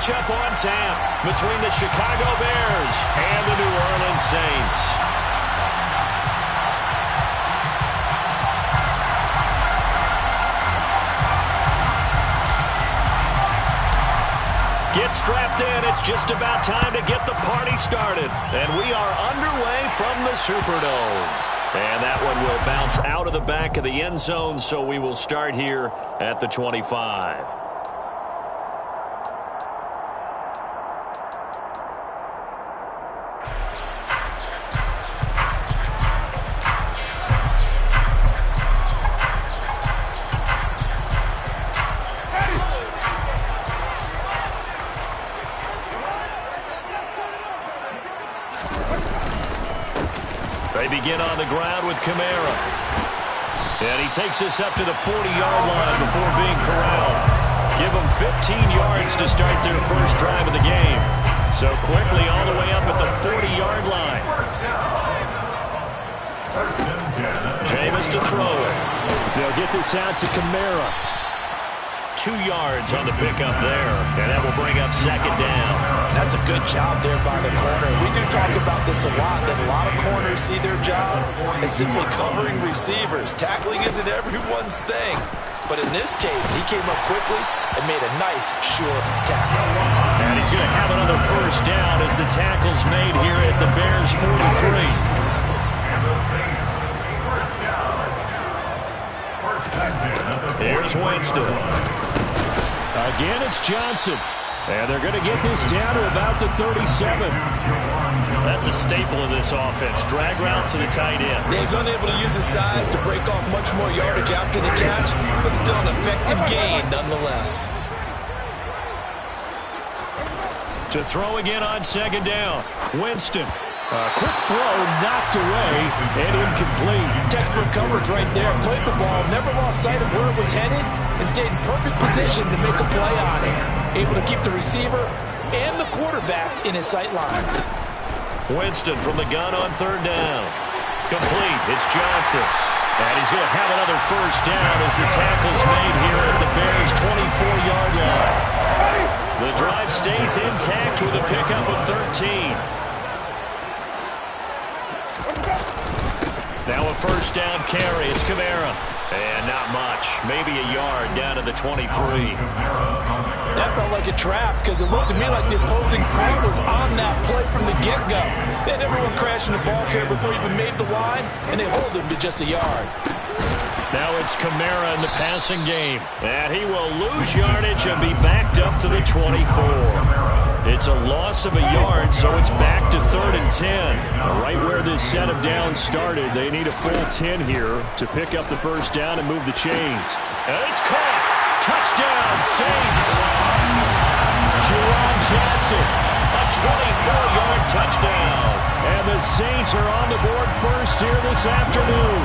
matchup on tap between the Chicago Bears and the New Orleans Saints. Get strapped in. It's just about time to get the party started. And we are underway from the Superdome. And that one will bounce out of the back of the end zone, so we will start here at the 25. They begin on the ground with Kamara. And he takes us up to the 40-yard line before being corralled. Give them 15 yards to start their first drive of the game. So quickly all the way up at the 40-yard line. Jameis to throw it. They'll get this out to Kamara. 2 yards on the pickup there, and that will bring up second down. That's a good job there by the corner. We do talk about this a lot, that a lot of corners see their job as simply covering receivers. Tackling isn't everyone's thing. But in this case, he came up quickly and made a nice, short tackle. And he's going to have another first down as the tackle's made here at the Bears' 43. Here's Winston. Again, it's Johnson. And they're going to get this down to about the 37. That's a staple of this offense. Drag route to the tight end. He's unable to use his size to break off much more yardage after the catch, but still an effective gain nonetheless. To throw again on second down. Winston. A quick throw, knocked away, and incomplete. Textbook coverage right there. Played the ball, never lost sight of where it was headed, and stayed in perfect position to make a play on it. Able to keep the receiver and the quarterback in his sight lines. Winston from the gun on third down. Complete. It's Johnson. And he's going to have another first down as the tackle's made here at the Bears' 24-yard line. The drive stays intact with a pickup of 13. Now a first down carry. It's Kamara. And not much. Maybe a yard down to the 23. That felt like a trap because it looked to me like the opposing front was on that play from the get-go. They had everyone crashing the ball carrier before he even made the line, and they hold him to just a yard. Now it's Kamara in the passing game. And he will lose yardage and be backed up to the 24. It's a loss of a yard, so it's back to 3rd and 10. Right where this set of downs started, they need a full 10 here to pick up the first down and move the chains. And it's caught. Touchdown, Saints. Jerron Johnson, a 24-yard touchdown. And the Saints are on the board first here this afternoon.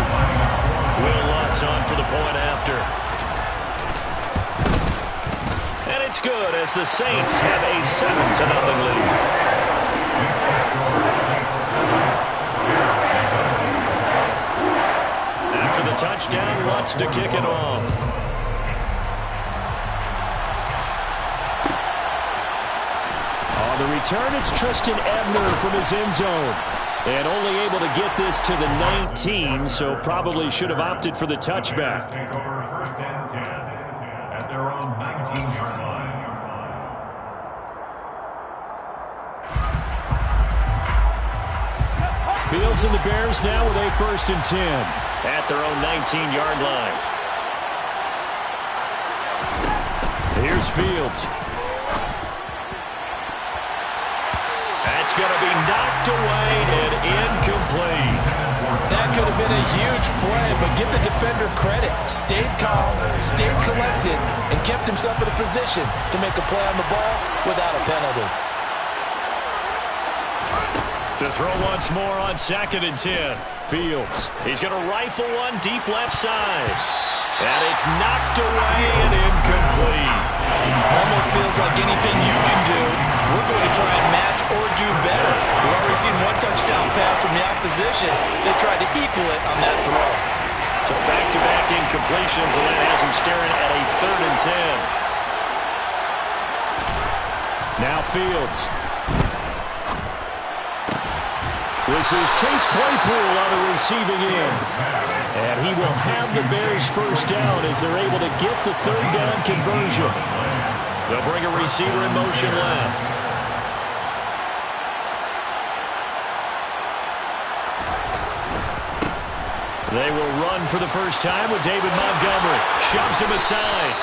Will Lutz on for the point after. And it's good as the Saints have a 7-0 lead. After the touchdown, Lutz to kick it off. On the return, it's Tristan Ebner from his end zone. And only able to get this to the 19, so probably should have opted for the touchback. Take over 1st and 10 at their own 19-yard line. Fields and the Bears now with a 1st and 10 at their own 19-yard line. Here's Fields. That's going to be knocked away and incomplete. That could have been a huge play, but give the defender credit. Stayed calm, stayed collected, and kept himself in a position to make a play on the ball without a penalty. To throw once more on 2nd and 10. Fields. He's going to rifle one deep left side. And it's knocked away and incomplete. Almost feels like anything you can do, we're going to try and match or do better. We've already seen one touchdown pass from the opposition. They tried to equal it on that throw. So back-to-back incompletions, and that has him staring at a 3rd and 10. Now Fields. This is Chase Claypool on the receiving end. And he will have the Bears first down as they're able to get the third down conversion. They'll bring a receiver in motion left. They will run for the first time with David Montgomery. Shoves him aside.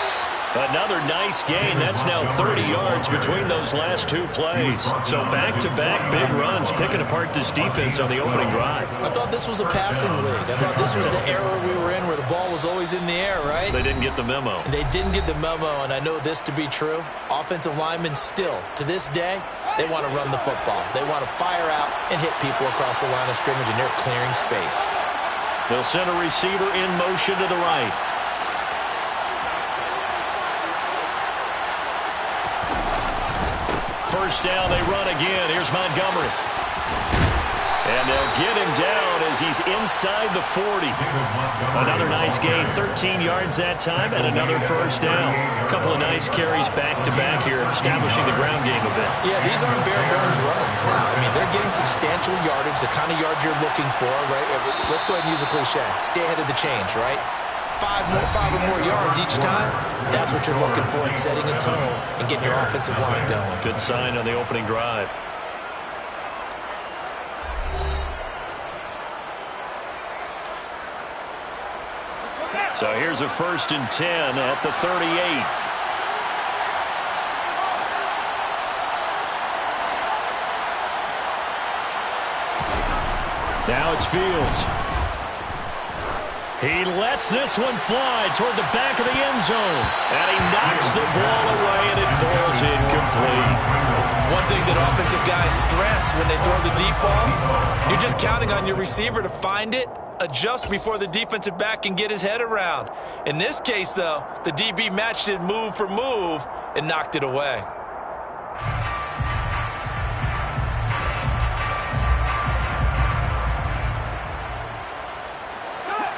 Another nice gain. That's now 30 yards between those last two plays. So back-to-back big runs, picking apart this defense on the opening drive. I thought this was a passing league. I thought this was the era we were in where the ball was always in the air, right? They didn't get the memo. And they didn't get the memo, and I know this to be true. Offensive linemen still, to this day, they want to run the football. They want to fire out and hit people across the line of scrimmage, and they're clearing space. They'll send a receiver in motion to the right. First down, they run again. Here's Montgomery. And they'll get him down as he's inside the 40. Another nice gain, 13 yards that time, and another first down. A couple of nice carries back-to-back here, establishing the ground game a bit. Yeah, these aren't bare-bones runs now. I mean, they're getting substantial yardage, the kind of yards you're looking for, right? Let's go ahead and use a cliche. Stay ahead of the change, right? Five or more yards each time, that's what you're looking for in setting a tone and getting your offensive line going. Good sign on the opening drive. So here's a 1st and 10 at the 38. Now it's Fields. He lets this one fly toward the back of the end zone. And he knocks the ball away, and it falls incomplete. One thing that offensive guys stress when they throw the deep ball, you're just counting on your receiver to find it, adjust before the defensive back can get his head around. In this case, though, the DB matched it move for move and knocked it away.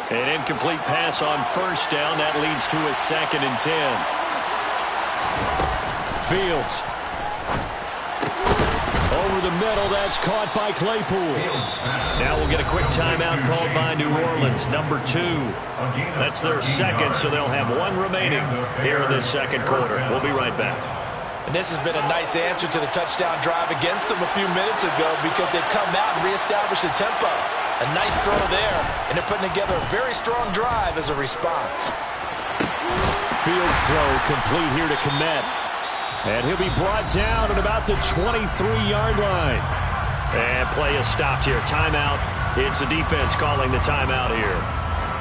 An incomplete pass on first down. That leads to a 2nd and 10. Fields. Over the middle. That's caught by Claypool. Now we'll get a quick timeout called by New Orleans, number 2. That's their second, so they'll have one remaining here in this second quarter. We'll be right back. And this has been a nice answer to the touchdown drive against them a few minutes ago because they've come out and reestablished the tempo. A nice throw there, and they're putting together a very strong drive as a response. Fields throw complete here to Komet. And he'll be brought down at about the 23-yard line. And play is stopped here. Timeout. It's the defense calling the timeout here.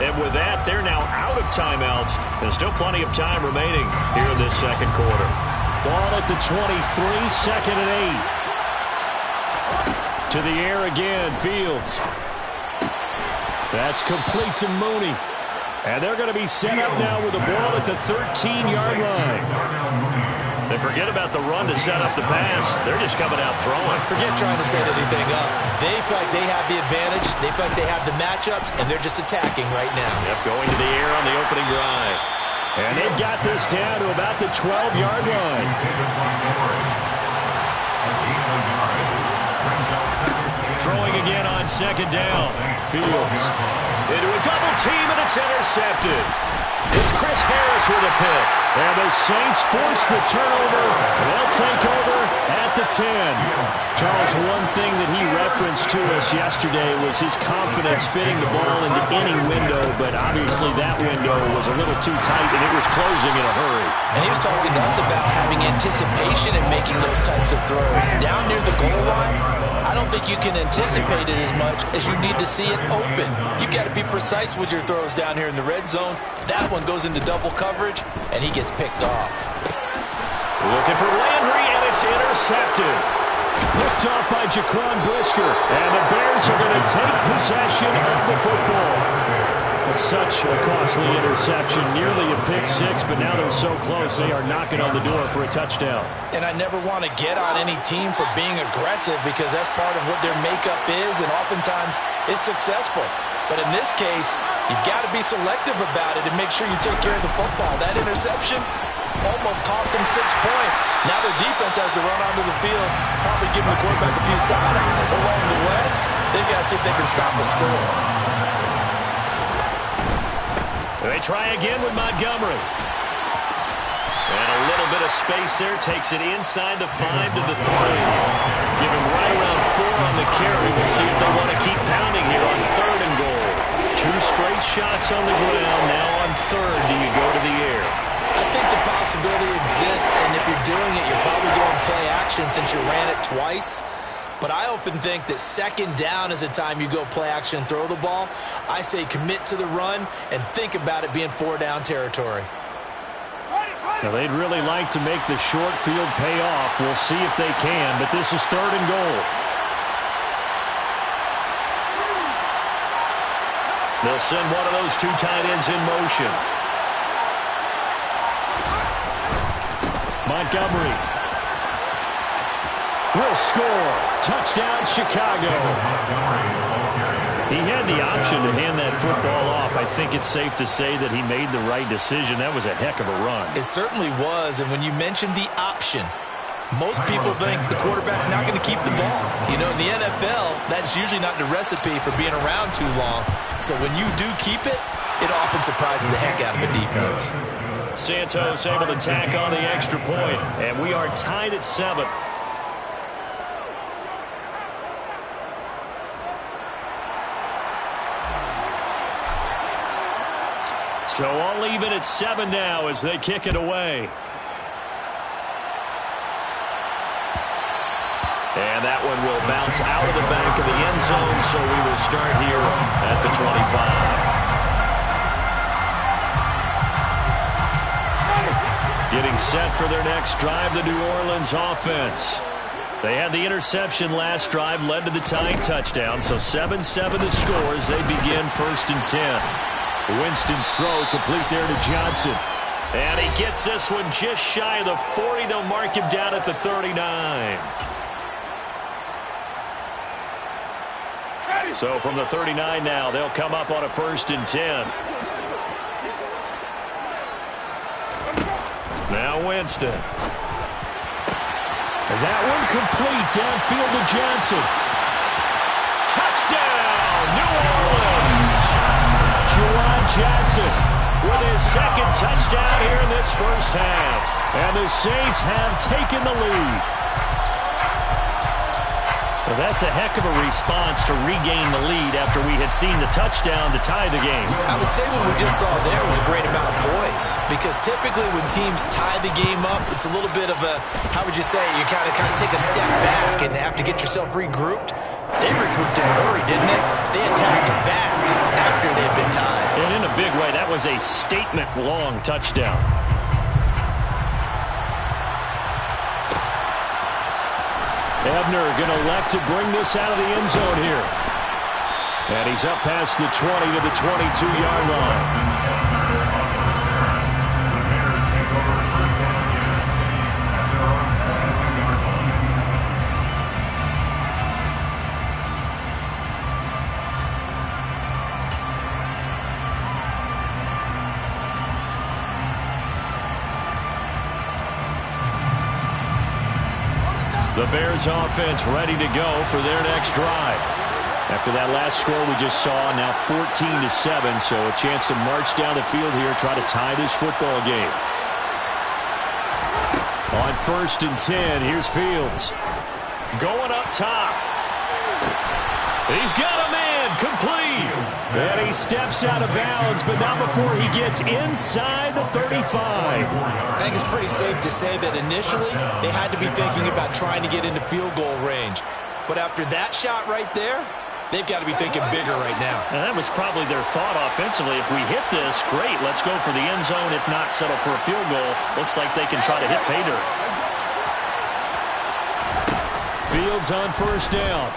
And with that, they're now out of timeouts. And still plenty of time remaining here in this second quarter. Ball at the 23, 2nd and 8. To the air again, Fields. That's complete to Mooney. And they're going to be set up now with the ball at the 13-yard line. They forget about the run to set up the pass. They're just coming out throwing. Forget trying to set anything up. They feel like they have the advantage. They feel like they have the matchups, and they're just attacking right now. Yep, going to the air on the opening drive. And they've got this down to about the 12-yard line. Throwing again on 2nd down. Fields into a double team, and it's intercepted. It's Chris Harris with a pick. And the Saints force the turnover. They'll take over at the 10. Charles, one thing that he referenced to us yesterday was his confidence fitting the ball into any window, but obviously that window was a little too tight, and it was closing in a hurry. And he was talking to us about having anticipation and making those types of throws. Down near the goal line, I don't think you can anticipate it as much as you need to see it open. You've got to be precise with your throws down here in the red zone. That one goes into double coverage, and he gets picked off. Looking for Landry, and it's intercepted. Picked off by Jaquan Brisker, and the Bears are going to take possession of the football. Such a costly interception, nearly a pick six, but now they're so close they are knocking on the door for a touchdown. And I never want to get on any team for being aggressive because that's part of what their makeup is, and oftentimes it's successful. But in this case, you've got to be selective about it and make sure you take care of the football. That interception, almost cost them 6 points. Now their defense has to run onto the field, probably giving the quarterback a few side eyes along the way. They've got to see if they can stop the score. They try again with Montgomery. And a little bit of space there. Takes it inside the 5 to the 3. Give him right around 4 on the carry. We'll see if they want to keep pounding here on 3rd and goal. 2 straight shots on the ground. Now on 3rd, do you go to the air? I think the possibility exists, and if you're doing it, you're probably going play action since you ran it twice. But I often think that 2nd down is a time you go play action and throw the ball. I say commit to the run and think about it being 4-down territory. Now, they'd really like to make the short field pay off. We'll see if they can, but this is 3rd and goal. They'll send one of those 2 tight ends in motion. Montgomery will score. Touchdown, Chicago. He had the option to hand that football off. I think it's safe to say that he made the right decision. That was a heck of a run. It certainly was, and when you mentioned the option, most people think the quarterback's not going to keep the ball. You know, in the NFL, that's usually not the recipe for being around too long. So when you do keep it, it often surprises the heck out of a defense. Santos able to tack on the extra point, and we are tied at 7. So all even at 7 now as they kick it away. And that one will bounce out of the back of the end zone, so we will start here at the 25. Getting set for their next drive, the New Orleans offense. They had the interception last drive, led to the tying touchdown, so 7-7 the score as they begin 1st and 10. Winston's throw complete there to Johnson. And he gets this one just shy of the 40. They'll mark him down at the 39. So from the 39 now, they'll come up on a 1st and 10. Now Winston. And that one complete downfield to Johnson. Touchdown, New Orleans. Juwan Johnson with his 2nd touchdown here in this first half. And the Saints have taken the lead. Well, that's a heck of a response to regain the lead after we had seen the touchdown to tie the game. I would say what we just saw there was a great amount of poise, because typically when teams tie the game up, it's a little bit of a, how would you say, you kind of take a step back and have to get yourself regrouped. They regrouped in a hurry, didn't they? They attacked back after they had been tied. And in a big way, that was a statement-long touchdown. Ebner going to elect to bring this out of the end zone here. And he's up past the 20 to the 22-yard line. The Bears offense ready to go for their next drive. After that last score we just saw, now 14-7, so a chance to march down the field here, try to tie this football game. On 1st and 10, here's Fields. Going up top. He's got a man, complete. And he steps out of bounds, but not before he gets inside the 35. I think it's pretty safe to say that initially they had to be thinking about trying to get into field goal range. But after that shot right there, they've got to be thinking bigger right now. And that was probably their thought offensively. If we hit this, great, let's go for the end zone. If not, settle for a field goal. Looks like they can try to hit pay dirt. Fields on 1st down.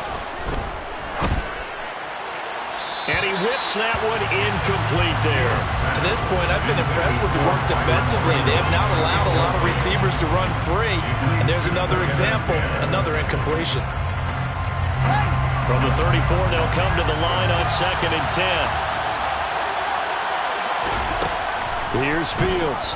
And he whips that one incomplete there. To this point, I've been impressed with the work defensively. They have not allowed a lot of receivers to run free. And there's another example, another incompletion. From the 34, they'll come to the line on 2nd and 10. Here's Fields.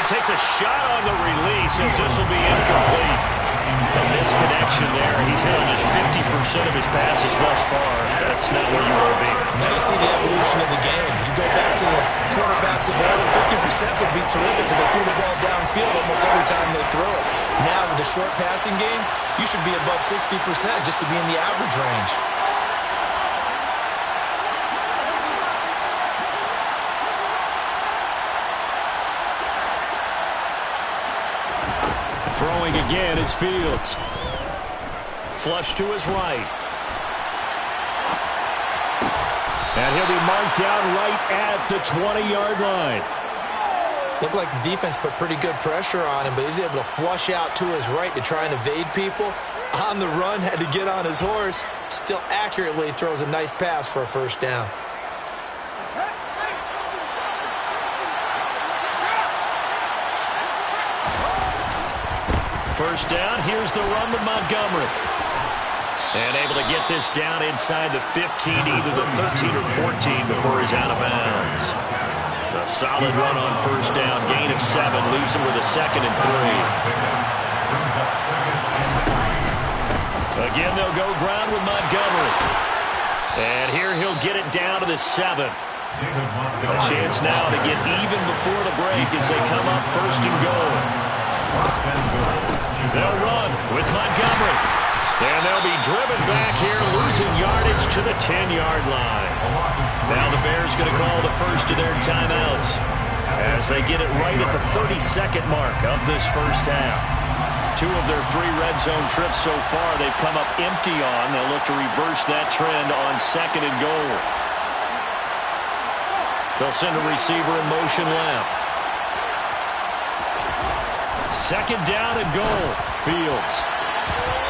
takes a shot on the release as this will be incomplete. A misconnection there. He's hit on just 50% of his passes thus far. That's not where you want to be. Now you see the evolution of the game. You go back to the quarterbacks of old, 50% would be terrific because they threw the ball downfield almost every time they throw it. Now with the short passing game, you should be above 60% just to be in the average range. Throwing again is Fields. Flush to his right. And he'll be marked down right at the 20-yard line. Looked like the defense put pretty good pressure on him, but he's able to flush out to his right to try and evade people. On the run, had to get on his horse. Still accurately throws a nice pass for a first down. First down, here's the run to Montgomery. And able to get this down inside the 15, either the 13 or 14 before he's out of bounds. A solid run on first down, gain of 7, leaves him with a 2nd and 3. Again, they'll go ground with Montgomery. And here he'll get it down to the 7. A chance now to get even before the break as they come up first and goal. They'll run with Montgomery. And they'll be driven back here, losing yardage to the 10-yard line. Now the Bears going to call the first of their timeouts as they get it right at the 32nd mark of this first half. 2 of their 3 red zone trips so far they've come up empty on. They'll look to reverse that trend on 2nd and goal. They'll send a receiver in motion left. 2nd down and goal. Fields.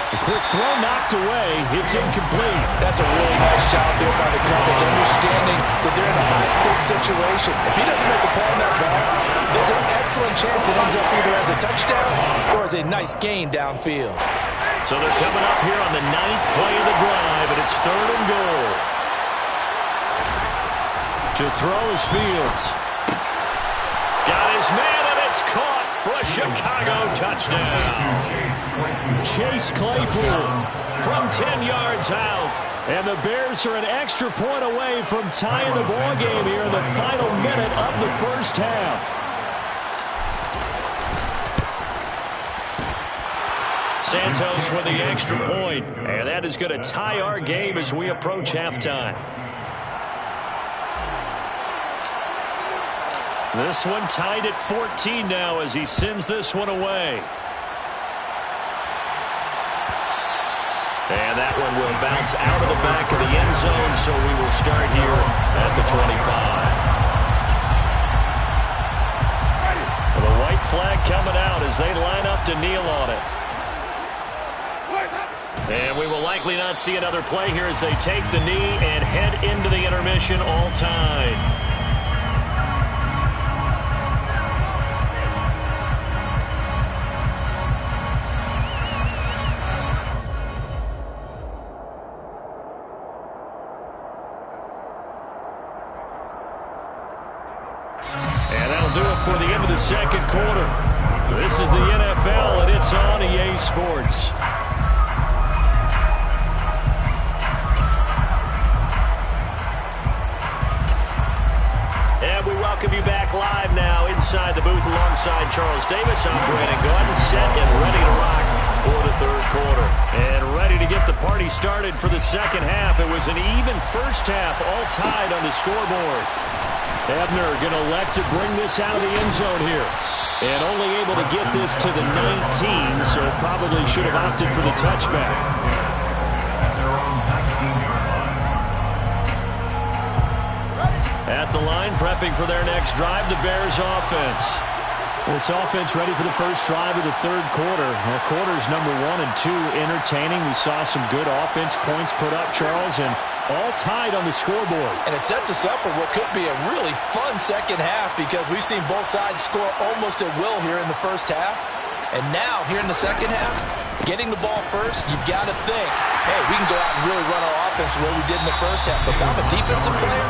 A quick throw knocked away. It's incomplete. That's a really nice job there by the coverage, understanding that they're in a high-stakes situation. If he doesn't make a play on that ball, there's an excellent chance it ends up either as a touchdown or as a nice gain downfield. So they're coming up here on the 9th play of the drive, and it's 3rd and goal. To throw is Fields. Got his man, and it's caught for a Chicago touchdown. Chase Claypool from 10 yards out. And the Bears are an extra point away from tying the ball game here in the final minute of the first half. Santos with the extra point, and that is going to tie our game as we approach halftime. This one tied at 14 now as he sends this one away. And that one will bounce out of the back of the end zone, so we will start here at the 25. The white flag coming out as they line up to kneel on it. And we will likely not see another play here as they take the knee and head into the intermission all tied. For the end of the second quarter. This is the NFL, and it's on EA Sports. And we welcome you back live now inside the booth alongside Charles Davis. I'm Brandon Gordon, set and ready to rock for the 3rd quarter. And ready to get the party started for the second half. It was an even first half, all tied on the scoreboard. Ebner going to elect to bring this out of the end zone here. And only able to get this to the 19, so probably should have opted for the touchback. At the line, prepping for their next drive, the Bears offense. This offense ready for the first drive of the 3rd quarter. Well, quarters number 1 and 2 entertaining. We saw some good offense points put up, Charles, and all tied on the scoreboard. And it sets us up for what could be a really fun second half because we've seen both sides score almost at will here in the first half. And now, here in the second half, getting the ball first, you've got to think, hey, we can go out and really run our offense the way we did in the first half. But if I'm a defensive player,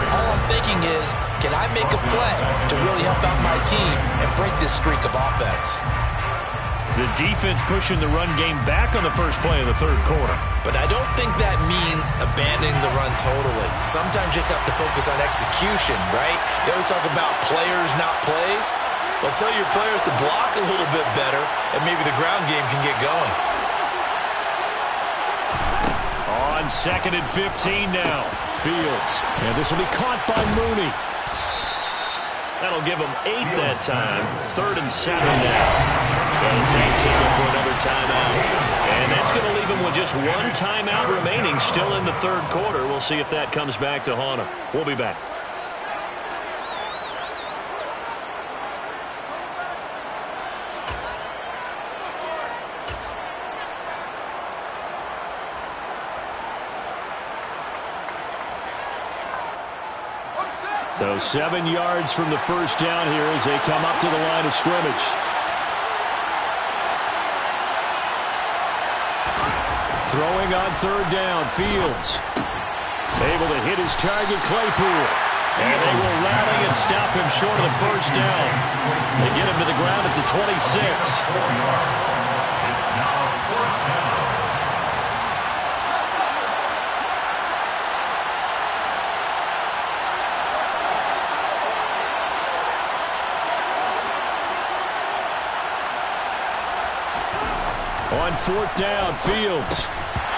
all I'm thinking is, can I make a play to really help out my team and break this streak of offense? The defense pushing the run game back on the first play of the third quarter. But I don't think that means abandoning the run totally. Sometimes you just have to focus on execution, right? They always talk about players, not plays. Well, tell your players to block a little bit better, and maybe the ground game can get going. On 2nd and 15 now. Fields. And this will be caught by Mooney. That'll give them 8 that time. 3rd and 7 now. And Saints signal for another timeout. And that's going to leave them with just one timeout remaining still in the third quarter. We'll see if that comes back to haunt them. We'll be back. So 7 yards from the first down here as they come up to the line of scrimmage. Throwing on 3rd down, Fields. Able to hit his target, Claypool. And they will rally and stop him short of the first down. They get him to the ground at the 26. It's now 4th down. On 4th down, Fields.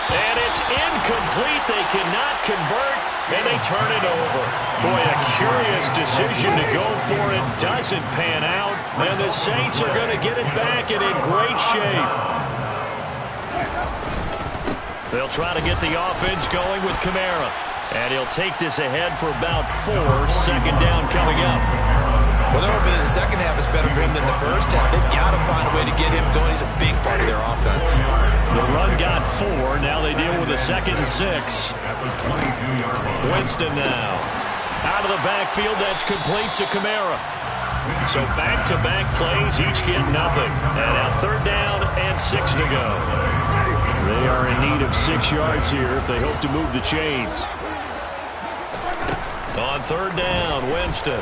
And it's incomplete. They cannot convert, and they turn it over. Boy, a curious decision to go for it. Doesn't pan out, and the Saints are going to get it back and in great shape. They'll try to get the offense going with Kamara. And he'll take this ahead for about 4. 2nd down coming up. Well, they're hoping that the second half is better for him than the first half. They've got to find a way to get him going. He's a big part of their offense. The run got 4. Now they deal with a 2nd and 6. Winston now. Out of the backfield, that's complete to Kamara. So back-to-back plays, each get nothing. And now 3rd down and 6 to go. They are in need of 6 yards here if they hope to move the chains. On 3rd down, Winston.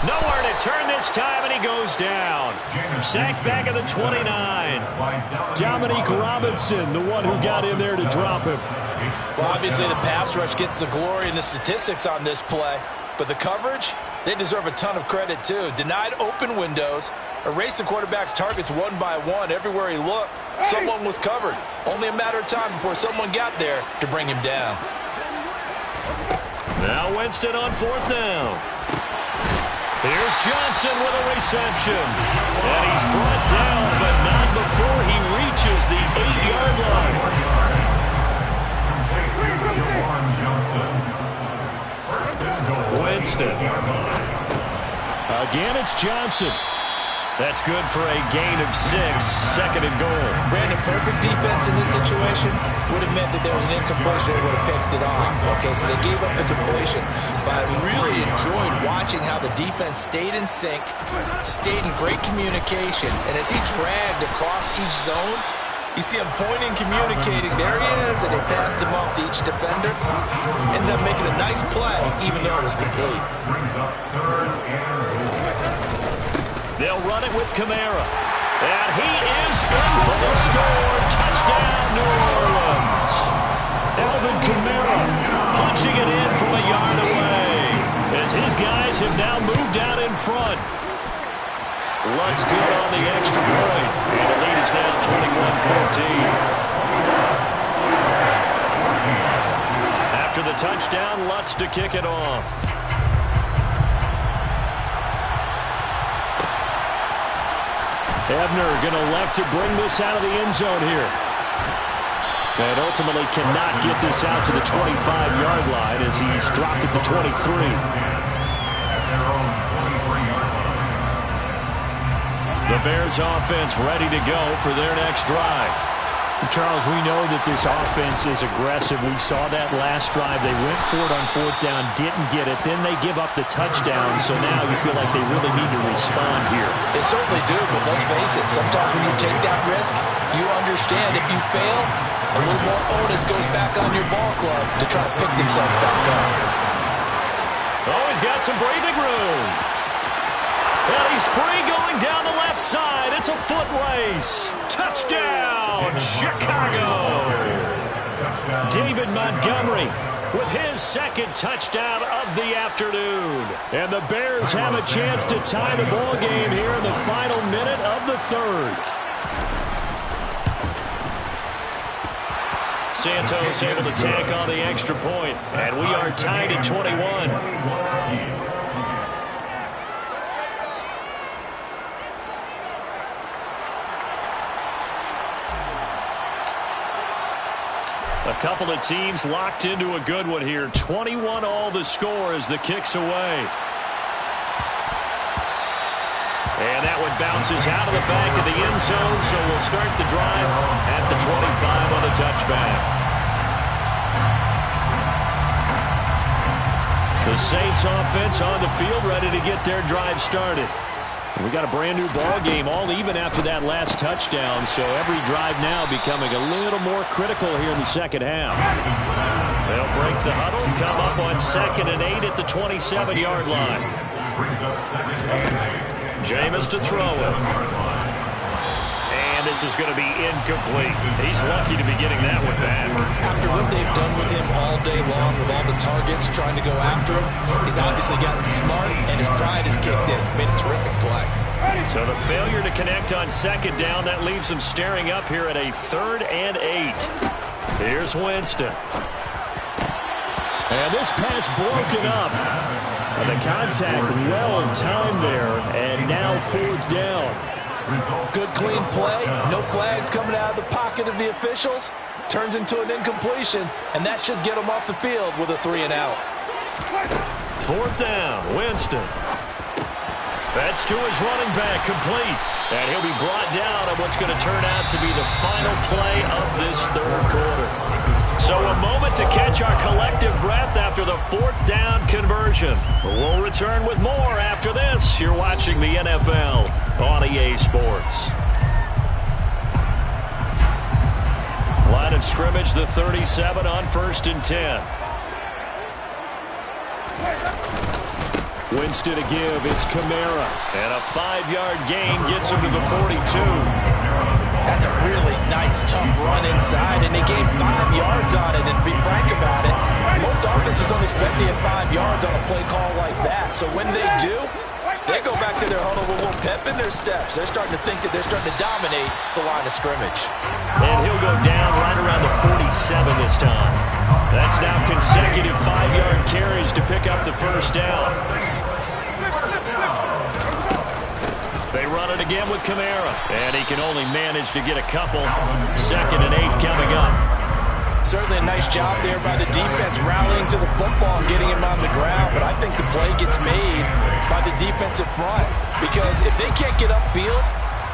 Nowhere to turn this time, and he goes down. Sacked back at the 29. Dominique Robinson, the one who got in there to drop him. Well, obviously the pass rush gets the glory and the statistics on this play. But the coverage, they deserve a ton of credit, too. Denied open windows, erased the quarterback's targets one by one. Everywhere he looked, someone was covered. Only a matter of time before someone got there to bring him down. Now Winston on 4th down. Here's Johnson with a reception. And he's brought down, but not before he reaches the 8-yard line. Winston. Again, it's Johnson. That's good for a gain of 6, 2nd and goal. Brandon, perfect defense in this situation would have meant that there was an incompletion. They would have picked it off. Okay, so they gave up the completion. But I really enjoyed watching how the defense stayed in sync, stayed in great communication, and as he dragged across each zone, you see him pointing, communicating. There he is, and they passed him off to each defender. Ended up making a nice play, even though it was complete. Brings up 3rd and goal. They'll run it with Kamara. And he is in for the score. Touchdown, New Orleans. Alvin Kamara punching it in from a yard away as his guys have now moved out in front. Lutz good on the extra point. And the lead is now 21-14. After the touchdown, Lutz to kick it off. Ebner going to left to bring this out of the end zone here. And ultimately cannot get this out to the 25-yard line as he's dropped at the 23. The Bears offense ready to go for their next drive. Charles, we know that this offense is aggressive. We saw that last drive. They went for it on 4th down, didn't get it. Then they give up the touchdown, so now you feel like they really need to respond here. They certainly do, but let's face it, sometimes when you take that risk, you understand if you fail, a little more onus goes back on your ball club to try to pick themselves back up. Oh, he's got some breathing room. And he's free going down the left side. It's a foot race. Touchdown, Chicago. David Montgomery with his 2nd touchdown of the afternoon. And the Bears have a chance to tie the ball game here in the final minute of the 3rd. Santos able to tack on the extra point. And we are tied at 21. A couple of teams locked into a good one here. 21 all the score as the kick's away. And that one bounces out of the back of the end zone, so we'll start the drive at the 25 on the touchback. The Saints offense on the field ready to get their drive started. We got a brand new ball game, all even after that last touchdown, so every drive now becoming a little more critical here in the second half. They'll break the huddle, come up on 2nd and 8 at the 27-yard line. Jameis to throw it. And this is going to be incomplete. He's lucky to be getting that one back. After what they've done with him all day long with all the targets trying to go after him, he's obviously gotten smart and his pride has kicked in. Made a terrific play. So the failure to connect on 2nd down, that leaves him staring up here at a 3rd and 8. Here's Winston. And this pass broken up. And the contact well timed there, and now 4th down. Good clean play, no flags coming out of the pocket of the officials. Turns into an incompletion, and that should get him off the field with a 3 and out. 4th down, Winston. That's to his running back, complete. And he'll be brought down on what's going to turn out to be the final play of this 3rd quarter. So a moment to catch our collective breath after the 4th down conversion. We'll return with more after this. You're watching the NFL on EA Sports. Line of scrimmage, the 37 on 1st and 10. Winston to give, it's Kamara. And a 5-yard gain gets him to the 42. That's a really nice, tough run inside, and they gained 5 yards on it. And to be frank about it, most offenses don't expect to get 5 yards on a play call like that. So when they do, they go back to their huddle with a little pep in their steps. They're starting to think that they're starting to dominate the line of scrimmage. And he'll go down right around the 47 this time. That's now consecutive 5-yard carries to pick up the 1st down. They run it again with Kamara. And he can only manage to get a couple. 2nd and 8 coming up. Certainly a nice job there by the defense rallying to the football and getting him on the ground. But I think the play gets made by the defensive front. Because if they can't get upfield,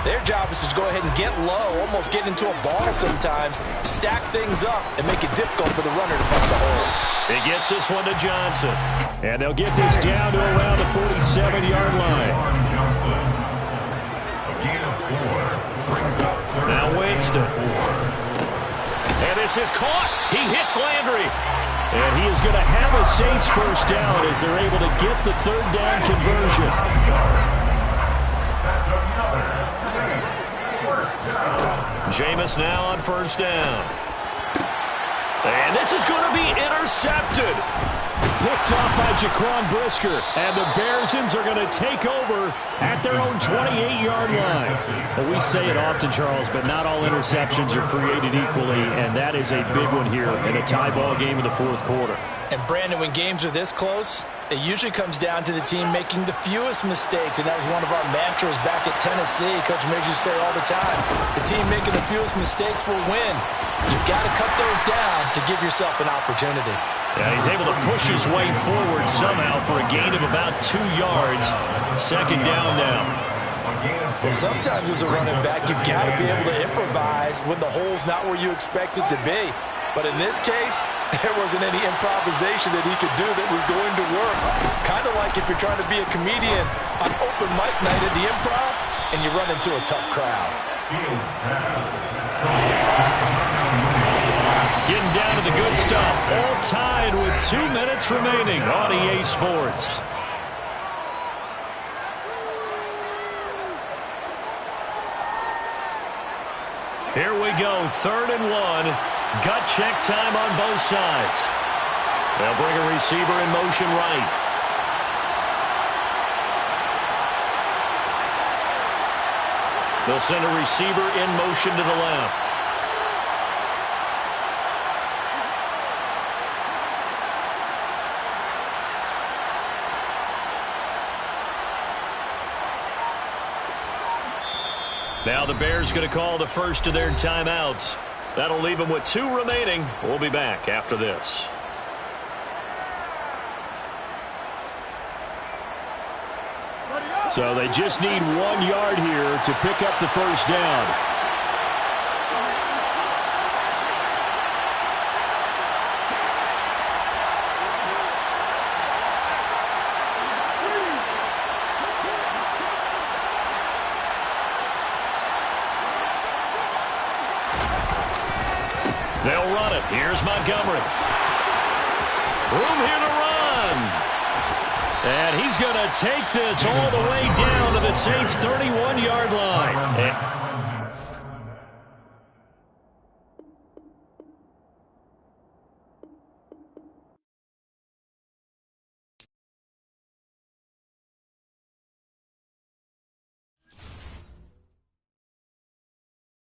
their job is to go ahead and get low, almost get into a ball sometimes, stack things up, and make it difficult for the runner to find the hole. He gets this one to Johnson. And they'll get this down to around the 47-yard line. Now Winston. And this is caught. He hits Landry. And he is going to have a Saints 1st down as they're able to get the 3rd down conversion. Jameis now on 1st down. And this is going to be intercepted. Picked off by Jaquan Brisker. And the Bearsons are going to take over at their own 28-yard line. Well, we say it often, Charles, but not all interceptions are created equally, and that is a big one here in a tie ball game in the 4th quarter. And, Brandon, when games are this close, it usually comes down to the team making the fewest mistakes, and that was one of our mantras back at Tennessee. Coach Mears used to say all the time, the team making the fewest mistakes will win. You've got to cut those down to give yourself an opportunity. Yeah, he's able to push his way forward somehow for a gain of about 2 yards. 2nd down now. Well, sometimes as a running back, you've got to be able to improvise when the hole's not where you expect it to be. But in this case, there wasn't any improvisation that he could do that was going to work. Kind of like if you're trying to be a comedian on open mic night at the Improv and you run into a tough crowd. Getting down to the good stuff. All tied with 2 minutes remaining on EA Sports. Here we go, 3rd and 1. Gut check time on both sides. They'll bring a receiver in motion right. They'll send a receiver in motion to the left. Now the Bears going to call the first of their timeouts. That'll leave them with 2 remaining. We'll be back after this. So they just need 1 yard here to pick up the first down. They'll run it. Here's Montgomery. Room here to run. And he's going to take this all the way down to the Saints' 31-yard line.